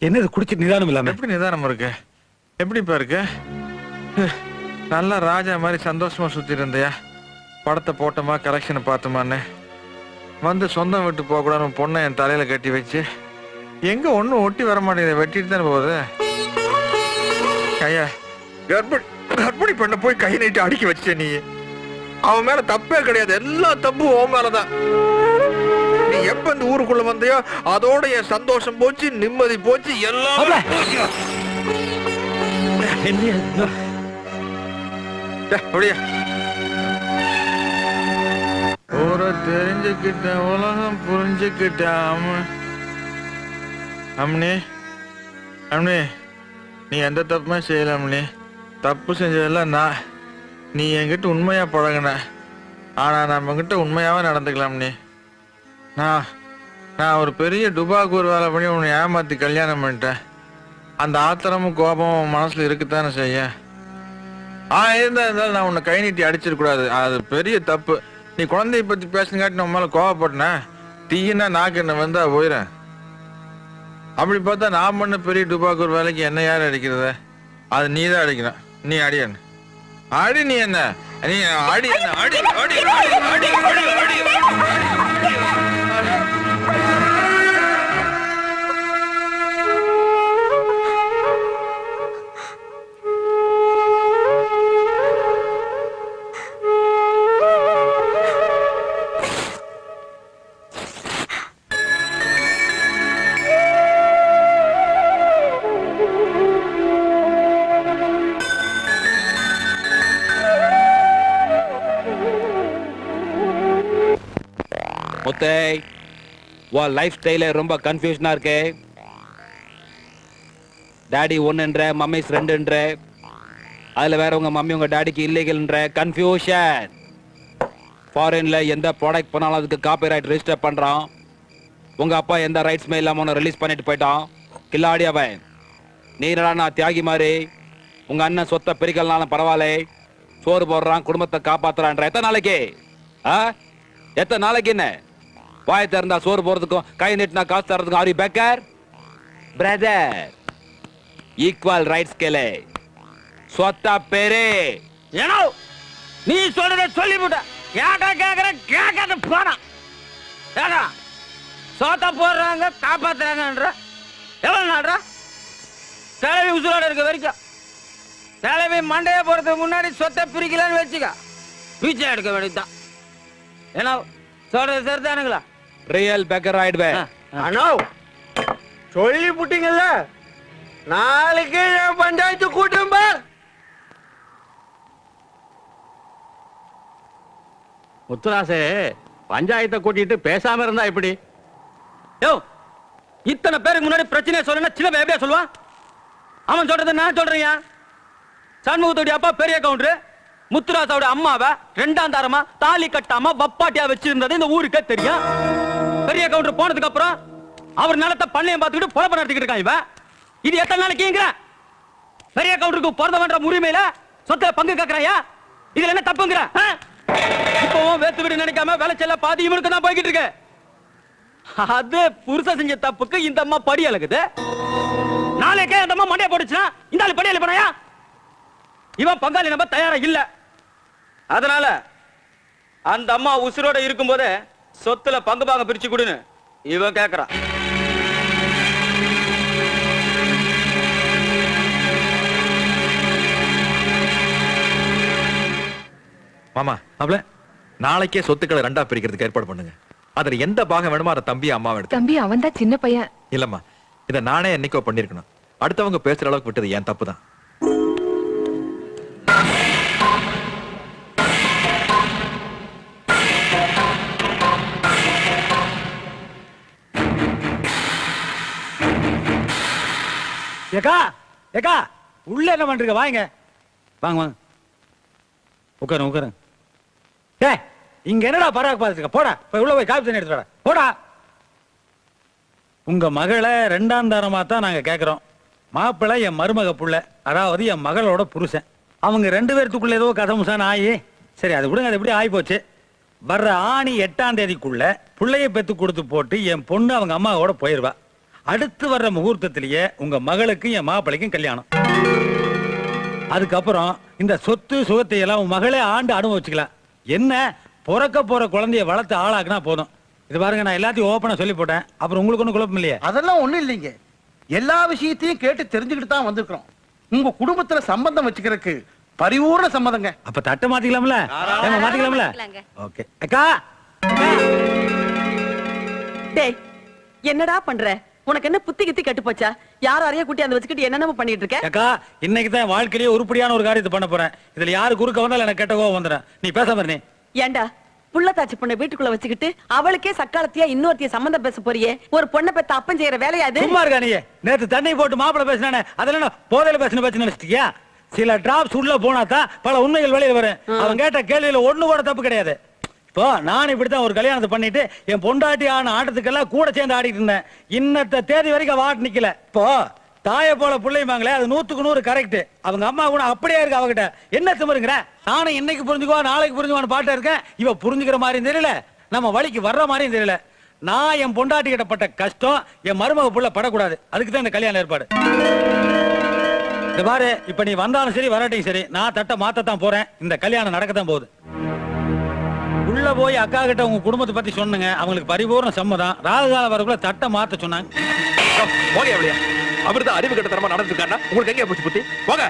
என்ன இது குடிச்சு நிதானம் இல்லாம? எப்படி நிதானம் இருக்கு? எப்படிப்பா இருக்கு? நல்லா ராஜா மாதிரி சந்தோஷமா சுத்தி இருந்தியா? படத்தை போட்டோமா கரெக்ஷனை பார்த்தோமான்னு வந்து சொந்தம் விட்டு போக கூடாது பொண்ணை என் தலையில கட்டி வச்சு எங்க ஒன்னும் ஒட்டி வர மாட்டேங்குது, வெட்டிட்டு தானே போகுது. கையா கர்ப்பிணி பண்ண போய் கை நீட்டி அடிக்க வச்ச நீ. அவன் மேல தப்பே கிடையாது, எல்லா தப்பும் உன் மேலதான். நீ எப்ப இந்த ஊருக்குள்ள வந்தையோ அதோட என் சந்தோஷம் போச்சு, நிம்மதி போச்சு, எல்லாம் அப்படியே. ஊர தெரிஞ்சுக்கிட்ட உலகம் புரிஞ்சுக்கிட்ட அம்னி அம்னி நீ எந்த தப்புமே செய்யல அம்னி. தப்பு செஞ்சதெல்லாம் நான். நீ என்கிட்ட உண்மையா பழகின, ஆனா நம்ம கிட்ட உண்மையாவே நடந்துக்கலாம். நீ நான் ஒரு பெரிய டுபாக்கூர் வேலை பண்ணி உன்னை ஏமாத்தி கல்யாணம் பண்ணிட்டேன். அந்த ஆத்திரமும் கோபமும் மனசுல இருக்குத்தானே செய்ய. இருந்தாலும் நான் உன்னை கை நீட்டி அடிச்சிடக்கூடாது, அது பெரிய தப்பு. நீ குழந்தைய பத்தி பேசுனங்காட்டி நம்ம மேல கோவப்பட்டன, தீயினா நாக்கு என்ன வந்தா போயிடறேன். அப்படி பார்த்தா நான் பண்ண பெரிய டுபாக்கூர் வேலைக்கு என்ன யார் அடிக்கிறத? அது நீ தான் அடிக்கணும். நீ அடியன் அடி. நீ என்ன நீ அடி என்ன அடி அடி அடி அடி அடி. லைஃப் ஸ்டைல ரொம்ப கன்ஃபியூஷனா இருக்கு. டாடி ஒன்னுன்ற மம்மிஸ் ரெண்டுன்ற, அதுல வேற உங்க மம்மி உங்க டாடிக்கு இல்லீகல்ன்ற கன்ஃபியூஷன். ஃபாரின்ல எந்த ப்ராடக்ட் பண்ணாலும் அதுக்கு காப்பிரைட் ரெஜிஸ்டர் பண்றான். உங்க அப்பா எந்த ரைட்ஸ்மே இல்லாம உன்னை ரிலீஸ் பண்ணிட்டு போயிட்டான். கில்லாடி அவன். நீ நான் தியாகி மாதிரி உங்க அண்ணன் சொத்தை பிரிக்கலனாலும் பரவாயில்ல, சோறு போடுறான், குடும்பத்தை காப்பாத்துறான்ற. எத்தனை நாளைக்கு? எத்தனை நாளைக்கு? என்ன வாய் திறந்தா சோறு போறதுக்கும் கை நீட்டினா காசு தரதுக்கும் are you beggar? Brother, equal rights கேளு, சொத்தா பேரே. ஏனோ நீ சொல்றத சொல்லிவிட்ட, கேட்டா கேக்குற கேட்காத போனா. ஏடா சோத்தா போடுறாங்க காப்பாத்துறாங்கன்ற எவ்வளவு நாடுறா? தலைவி உசுரோட இருக்க வரைக்கும் தலைவி மண்டைய போறதுக்கு முன்னாடி சொத்தை பிரிக்கலான்னு வச்சுக்க, பீச்சை எடுக்க வேண்டியதுதான். ஏன்னா சொல்றது சரிதானுங்களா? ரியல் பேக்கர் ஆயிடுவேன். அண்ணா சொல்லி புட்டீங்கல்ல, நாளைக்கு பஞ்சாயத்து கூட்டம் பார். முத்துராசே, பஞ்சாயத்தை கூட்டிட்டு பேசாம இருந்தா எப்படி? யோ, இத்தனை பேருக்கு முன்னாடி பிரச்சனையை சொல்லணும், சின்ன பையன் எப்படியா சொல்லுவான்? அவன் சொல்றது நான் சொல்றேன். சண்முகத்தோடைய அப்பா பெரிய கவுண்டரு, முத்துராசாவோட அம்மாவை ரெண்டாம் தாரமா தாலி கட்டாம வப்பாட்டியா வச்சிருந்தது இந்த ஊருக்கே தெரியும். பெரிய கவுண்டர் போனதுக்கு அப்புறம் அவர் நிலத்தை பண்ணையம் பார்த்துக்கிட்டு பொழப்ப நடத்திக்கிட்டு இருக்கான் இவன். இது எத்தனை நாளைக்குங்கிற? பெரிய கவுண்டருக்கு பிறந்தவன்ற உரிமையில சொத்தை பங்கு கேட்கறாயா? இதுல என்ன தப்புங்கிற? இப்பவும் வேத்து வீடு நினைக்காம விளைச்சல பாதி இவனுக்கு தான் போய்கிட்டு இருக்கு. அது புருஷ செஞ்ச தப்புக்கு இந்த அம்மா படி அழகுது. நாளைக்கே அந்த அம்மா மண்டைய போடுச்சுன்னா இந்த ஆளு படி அழுப்பனையா? இவன் பங்காளி நம்ம தயாரா இல்ல. அதனால அந்த அம்மா உசுரோட இருக்கும் போதே சொத்துல பங்கு பாங்க பிரிச்சு கொடுன்னு இவன் கேக்குறான். மாமா அவள நாளைக்கே சொத்துக்களை ரெண்டா பிரிக்கிறதுக்கு ஏற்பாடு பண்ணுங்க. அதுல எந்த பாகம் வேணுமோ அதை தம்பி அம்மாவை எடுத்து. தம்பி அவன் தான் சின்ன பையன். இல்லம்மா, இதை நானே என்னைக்கோ பண்ணிருக்கணும். அடுத்தவங்க பேசுற அளவுக்கு விட்டது என் தப்பு தான். ஏக்கா ஏக்கா உள்ள என்ன பண்றீங்க? வாங்க வாங்க வாங்க உட்காருங்க உட்காருங்க. ஏ இங்க என்னடா பராக்கு பார்த்துருக்க? போடா போய் உள்ள போய் காப்பி தண்ணி எடுத்துடா போடா. உங்க மகளை ரெண்டாம் தாரமா தான் நாங்க கேட்கிறோம். மாப்பிள்ளை என் மருமக புள்ள, அதாவது என் மகளோட புருஷன். அவங்க ரெண்டு பேர்த்துக்குள்ள ஏதோ கதமுசான ஆயி, சரி அது விடுங்க, அது எப்படி ஆகி போச்சு. வர்ற ஆணி 8ஆம் தேதிக்குள்ள பிள்ளைய பெத்து கொடுத்து போட்டு என் பொண்ணு அவங்க அம்மாவோட போயிருவா. அடுத்து வர்ற முகூர்த்தத்திலேயே உங்க மகளுக்கும் என் மாப்பிள்ளைக்கும் கல்யாணம். அதுக்கப்புறம் இந்த சொத்து சுகத்தை எல்லாம் உன் மகளே ஆண்டு அனுபவிச்சுக்கலாம். என்ன பிறக்க போற குழந்தைய வளர்த்து ஆளாக்குனா போதும். இது பாருங்க, நான் எல்லாத்தையும் ஓப்பனா சொல்லி போட்டேன். அப்புறம் உங்களுக்கு ஒன்றும் குழப்பம் இல்லையே? அதெல்லாம் ஒண்ணும் இல்லைங்க. எல்லா விஷயத்தையும் கேட்டு தெரிஞ்சுக்கிட்டு தான் வந்திருக்கிறோம். உங்க குடும்பத்துல சம்பந்தம் வச்சுக்கிறதுக்கு பரிபூர்ண சம்மதங்க. அப்ப தட்டை மாத்திக்கலாம்ல? மாத்திக்கலாம்ல? ஓகே அக்கா. டேய், என்னடா பண்ற? உனக்கு என்ன புத்தி கித்தி கட்டு போச்சா? யாரையும் கூட்டி அந்த வச்சுக்கிட்டு என்னென்ன பண்ணிட்டு இருக்க? அக்கா, இன்னைக்கு தான் வாழ்க்கையிலேயே உருப்படியான ஒரு காரியத்தை பண்ண போறேன். இதுல யாரு குறுக்க வந்தாலும் எனக்கு கெட்ட கோவம் வந்துடும். நீ பேசாம நீ ஏண்டா புள்ளத்தாச்சி பொண்ணை வீட்டுக்குள்ள வச்சுக்கிட்டு அவளுக்கே சக்காலத்தியா இன்னொருத்திய சம்பந்தம் பேச போறியே? ஒரு பொண்ணை பெத்த அப்பன் செய்யற வேலையா அது? சும்மா இருக்கா நீ? நேத்து தண்ணி போட்டு மாப்பிள பேசினானே, அதெல்லாம் போதையில பேசின பேச்சு நினைச்சிட்டியா? சில டிராப்ஸ் உள்ள போனா தான் பல உண்மைகள் வெளியில வரும். அவன் கேட்ட கேள்வியில ஒண்ணு கூட தப்பு கிடையாது. இப்போ நான் இப்படித்தான் ஒரு கல்யாணத்தை பண்ணிட்டு என் பொண்டாட்டி ஆன ஆட்டத்துக்கெல்லாம் கூட சேர்ந்து ஆடிட்டு இருந்தேன். இன்னத்த தேதி வரைக்கும் வாட்டு நிக்கல. இப்போ தாய போல பிள்ளைமாங்களே, அது 100க்கு 100 கரெக்ட். அவங்க அம்மா கூட அப்படியே இருக்கு. அவகிட்ட என்ன திமிருங்கிற? நானும் இன்னைக்கு புரிஞ்சுக்குவா நாளைக்கு புரிஞ்சுக்குவான்னு பாட்டா இருக்கேன். இவ புரிஞ்சுக்கிற மாதிரியும் தெரியல, நம்ம வழிக்கு வர்ற மாதிரியும் தெரியல. நான் என் பொண்டாட்டி கிட்ட பட்ட கஷ்டம் என் மருமக புள்ள படக்கூடாது. அதுக்கு தான் இந்த கல்யாணம் ஏற்பாடு. இந்த பாரு, இப்ப நீ வந்தாலும் சரி வராட்டையும் சரி, நான் தட்டை மாத்தத்தான் போறேன். இந்த கல்யாணம் நடக்கத்தான் போகுது. உள்ள போய் அக்கா கிட்ட உங்க குடும்பத்தை பத்தி சொன்னுங்க. அவங்களுக்கு பரிபூர்ண சம்மதம். ராகுகால வரக்குள்ள தட்டை மாத்த சொன்னாங்க. அவர்தான் அறிவு கட்டத்தனமா நடந்துருக்காருன்னா உங்களுக்கு எங்க போச்சு புத்தி? போங்க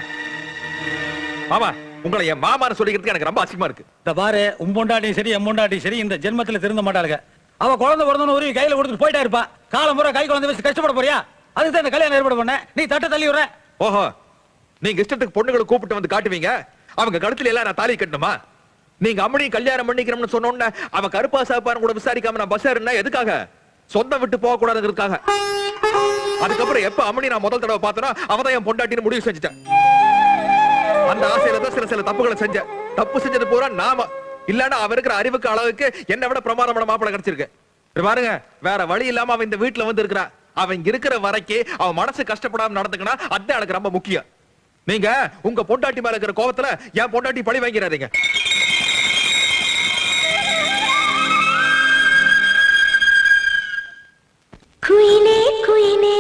மாமா. உங்களை என் மாமான்னு சொல்லிக்கிறதுக்கு எனக்கு ரொம்ப அசிங்கமா இருக்கு. இந்த பாரு, உன் பொண்டாட்டியும் சரி என் பொண்டாட்டியும் சரி இந்த ஜென்மத்துல திருந்த மாட்டாளுங்க. அவ குழந்தை பிறந்தவன ஒரு கையில கொடுத்துட்டு போயிட்டா இருப்பா. காலம் முறை கை குழந்தை வச்சு கஷ்டப்பட போறியா? அதுக்கு தான் இந்த கல்யாணம் ஏற்பாடு பண்ண. நீ தட்டை தள்ளி விடுற. ஓஹோ, நீங்க இஷ்டத்துக்கு பொண்ணுகளை கூப்பிட்டு வந்து காட்டுவீங்க. அவங்க கழுத்துல எல்லாம் நான் தாலி கட்டணுமா? நீங்க அம்மனையும் கல்யாணம் பண்ணிக்கிறோம்னு சொன்னோன்னு அவன் கருப்பா சாப்பான்னு கூட விசாரிக்காம நான் பஸ் ஏறினா எதுக்காக? சொந்தம் விட்டு போக கூடாதுங்கிறதுக்காக. அதுக்கப்புறம் எப்ப அம்மனி நான் முதல் தடவை பார்த்தனா அவதான் என் பொண்டாட்டின்னு முடிவு செஞ்சுட்டேன். அந்த ஆசையில தான் சில தப்புகளை செஞ்சேன். தப்பு செஞ்சது பூரா நாம இல்லன்னா அவ இருக்கிற அறிவுக்கு அளவுக்கு என்னை விட பிரமாதமான மாப்பிளை கிடைச்சிருக்கு. பாருங்க, வேற வழி இல்லாம அவன் இந்த வீட்டுல வந்து இருக்கிறான். அவன் இருக்கிற வரைக்கும் அவன் மனசு கஷ்டப்படாம நடந்துக்கனா அதுதான் எனக்கு ரொம்ப முக்கியம். நீங்க உங்க பொண்டாட்டி மேல இருக்கிற கோபத்துல என் பொண்டாட்டி பழி வாங்கிறாதீங்க. குயிலே குயிலே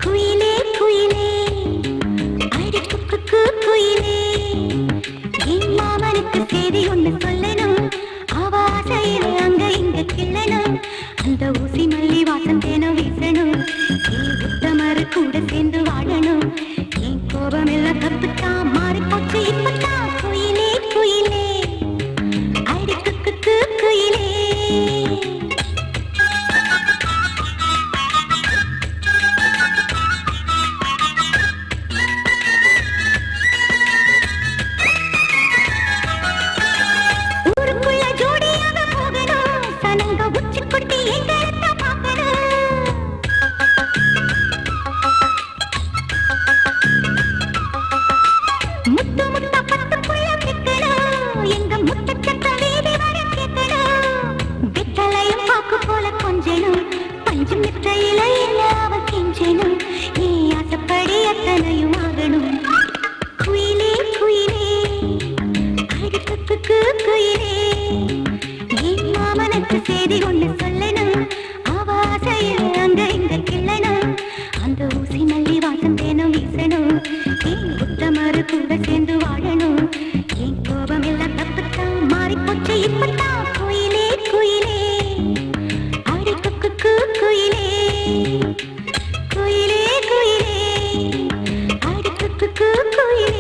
குயிலே குயிலே அடி குக்கு குயிலே, என் மாமனுக்கு செய்தி ஒண்ணு சொல்லணும். ஆவாசையில அங்க இங்க கிள்ளணும். அந்த ஊசி மல்லி வாசம் தேனும் வீசணும். என் உத்தமரு கூட சேர்ந்து வாழணும். என் கோபம் எல்லாம் தப்புத்தான் மாறி போச்சு இப்பத்தான். குயிலே குயிலே அடி குக்கு குயிலே. ஊருக்குள்ள ஜோடியாக போகணும். சனங்க உச்சி கொட்டி எங்களை பார்க்கணும். முத்து முத்தா பத்துக்குள்ள நிக்கணும். எங்க முத்தச்சத்த வீதி வர கேட்கணும். வெத்தலையும் பாக்கு போல கொஞ்சணும். பஞ்சு மித்தையில என்ன அவ கெஞ்சணும். நீ ஆசைப்படி அத்தனையும் ஆகணும். குயிலே குயிலே அடி குக்கு குயிலே, என் மாமனுக்கு செய்தி ஒண்ணு சொல்லணும். ஆவாசையில் அங்க இங்க கிள்ளணும். அந்த ஊசி மல்லி வாசம் தேனும் வீசணும். என் உத்தமரு கூட சேர்ந்து வாழணும். என் கோபம் எல்லாம் தப்புத்தான் மாறி போச்சு இப்பத்தான். குயிலே குயிலே அடி குக்கு குயிலே, குயிலே குயிலே அடி குக்கு குயிலே.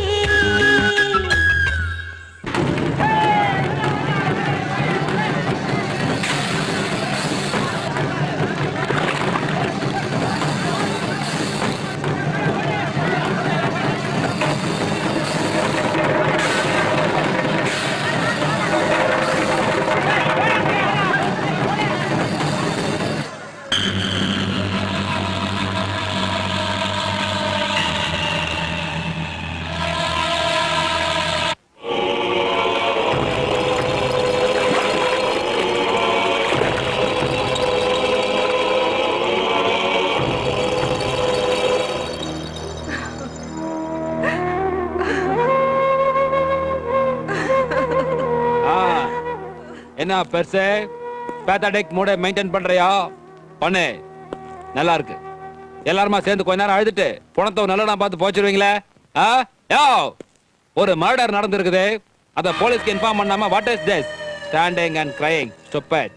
என்ன பெருசு பேத்தடிக் மூட மெயின்டைன் பண்றியா? பண்ணு, நல்லா இருக்கு. எல்லாருமா சேர்ந்து கொஞ்ச நேரம் அழுதுட்டு பணத்தை நல்ல பார்த்து போச்சிருவீங்களே. யோ, ஒரு மர்டர் நடந்திருக்குது, அத போலீஸ்க்கு இன்ஃபார்ம் பண்ணாம what is this standing and crying stupid.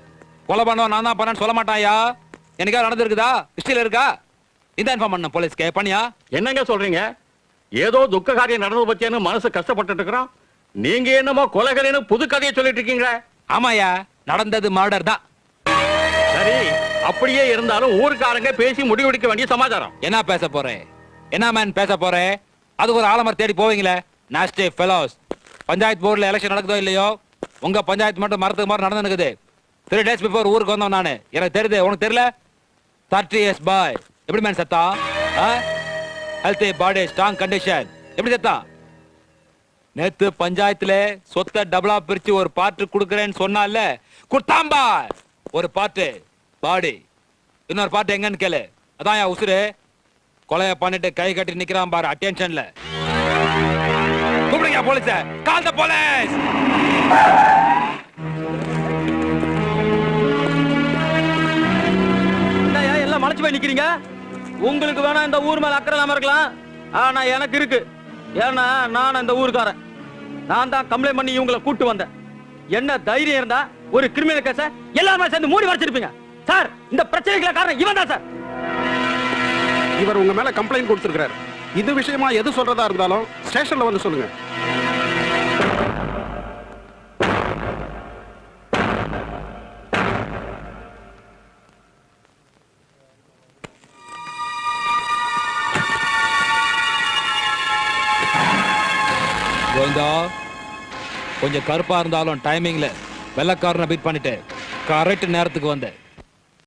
கொலை பண்ணவன் நான் தான் பண்ணேன்னு சொல்ல மாட்டாயா? எனக்கா நடந்திருக்குதா? ஹிஸ்டரியில இருக்கா? இந்த இன்ஃபார்ம் பண்ண போலீஸ்க்கு பண்ணியா? என்னங்க சொல்றீங்க? ஏதோ துக்க காரியம் நடந்து பத்தியான்னு மனசு கஷ்டப்பட்டு இருக்கிறோம். நீங்க என்னமோ கொலைகளின்னு புது கதையை சொல்லிட்டு இருக்கீங்களே. ஆமாயா, நடந்தது மர்டர் தான். சரி, அப்படியே இருந்தாலும் ஊருக்காரங்க பேசி முடிவெடுக்க வேண்டிய சமாச்சாரம். என்ன பேச போறேன்? என்ன மேன் பேச போறேன்? அது ஒரு ஆலமர் தேடி போவீங்களே, நாஸ்டி ஃபெலோஸ். பஞ்சாயத்து போர்டுல எலெக்ஷன் நடக்குதோ இல்லையோ, உங்க பஞ்சாயத்து மட்டும் மரத்துக்கு மாதிரி நடந்துருக்குது. 3 days before ஊருக்கு வந்தோம் நானு. எனக்கு தெரியுது, உனக்கு தெரியல? 30 years பாய். எப்படி மேன் சத்தா? ஹெல்த்தி பாடி, ஸ்ட்ராங் கண்டிஷன். எப்படி சத்தா? நேத்து பஞ்சாயத்துல சொத்தை டபுளா பிரிச்சு ஒரு பார்ட் குடுக்கறேன்னு சொன்னால, குட்டாம்பா. ஒரு பார்ட் பாடி, இன்னொரு பார்ட் எங்கன்னு கேளு. அதான் என் உசுரு. கொலைய பண்ணிட்டு கை கட்டி நிக்கிறான் பாரு, அட்டென்ஷன்ல. கூப்பிடுங்க போலீஸ. கால் தி போலீஸ். என்னய்யா எல்லாம் மலைச்சு போய் நிக்கிறீங்க? உங்களுக்கு வேணா இந்த ஊர் மேல அக்கறை இல்லாம இருக்கலாம், ஆனா எனக்கு இருக்கு. ஏன்னா நான் இந்த ஊருக்காரன். நான் தான் கம்ப்ளைண்ட் பண்ணி இவங்களை கூட்டு வந்தேன். என்ன தைரியம் இருந்தா ஒரு கிரிமினல் கேஸ எல்லாருமே சேர்ந்து மூடி வச்சிருப்பீங்க. சார், இந்த பிரச்சனைக்கு காரணம் இவன் தான் சார். இவர் உங்க மேல கம்ப்ளைண்ட் கொடுத்திருக்கிறார். இது விஷயமா எது சொல்றதா இருந்தாலும் ஸ்டேஷன்ல வந்து சொல்லுங்க. கோவிந்தா, கொஞ்சம் கருப்பா இருந்தாலும் டைமிங்ல வெள்ளக்காரனை பீட் பண்ணிட்டு கரெக்ட் நேரத்துக்கு வந்தேன்.